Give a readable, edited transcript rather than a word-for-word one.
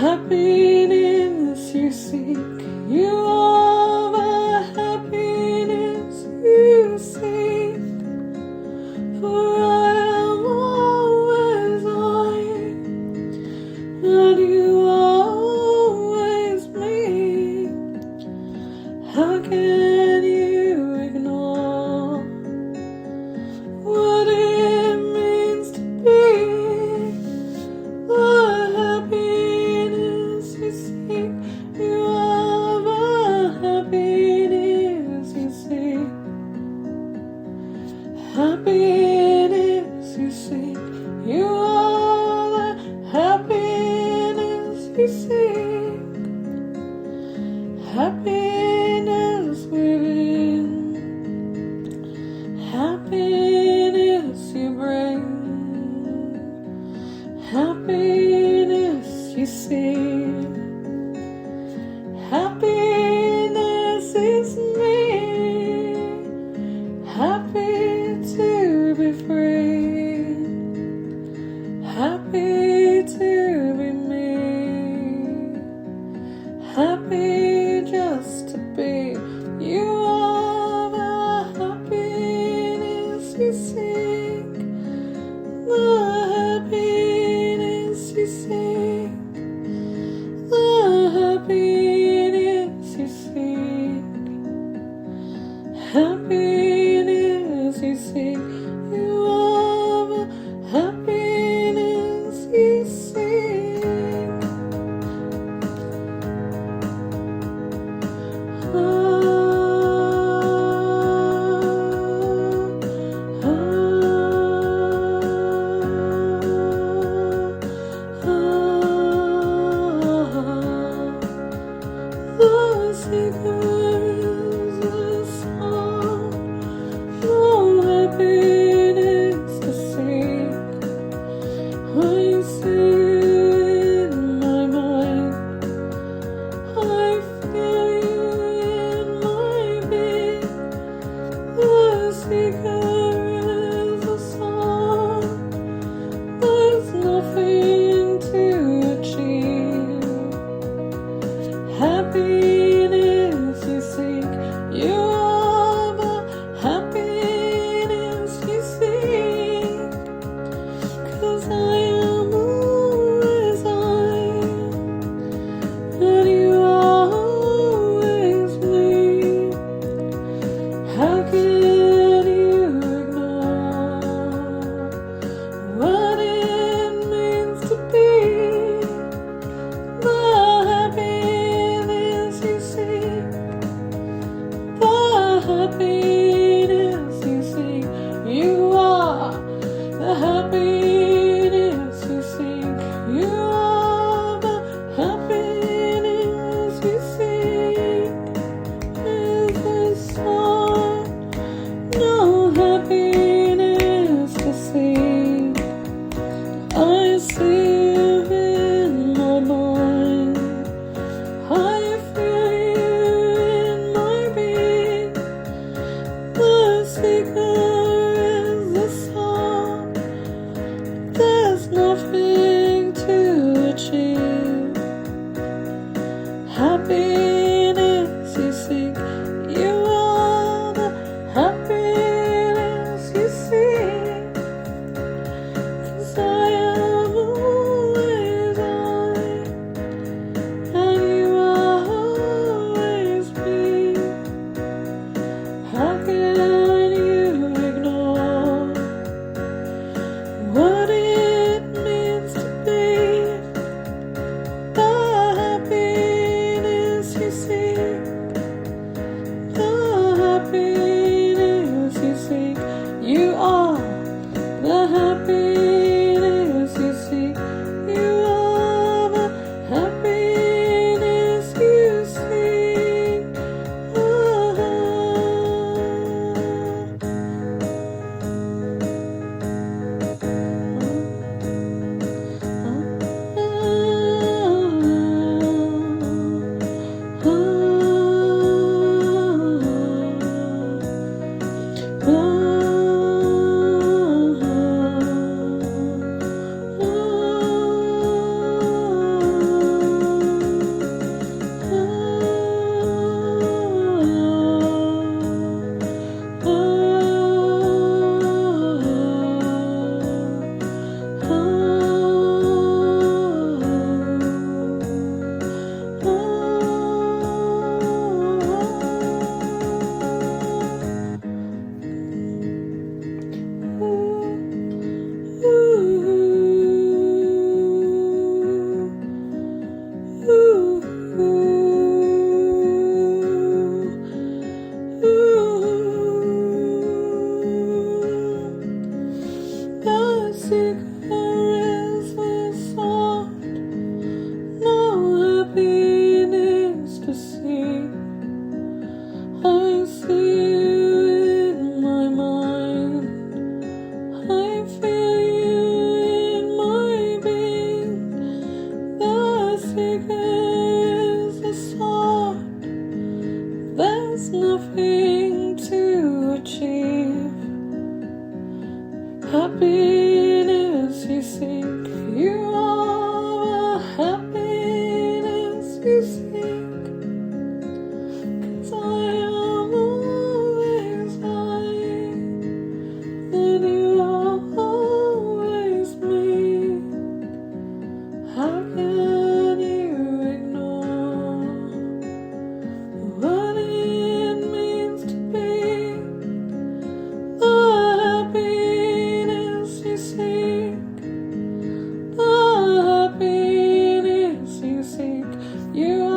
happiness you seek. You are the happiness you seek. For I am always I, and you are always me. How can you ignore what it means to be the happiness you seek? You are the happiness you seek. Happiness you seek. You are the happiness you seek. Happiness within. Happiness you bring. Happiness you see. Happiness is me. Happy to be free. Happy to be me. Happy just to be. You are the happiness you seek. The happiness you seek. The happiness you seek. Happiness you seek. You are the happiness you seek. The secret is the song, no happiness to seek. I see you in my mind, I feel you in my being. The secret is the song, there's nothing to achieve. Happiness you seek. You are the happiness you seek. 'Cause I am always I, and you are always me. How can you ignore what it means to be the happiness you seek? The happiness you seek. You are the happiness you seek. You are the happiness you seek. Is the song, no happiness to seek. I see you in my mind, I feel you in my being. The secret is the song, there's nothing to achieve. Happiness you seek. You are the happiness you seek. 'Cause I am You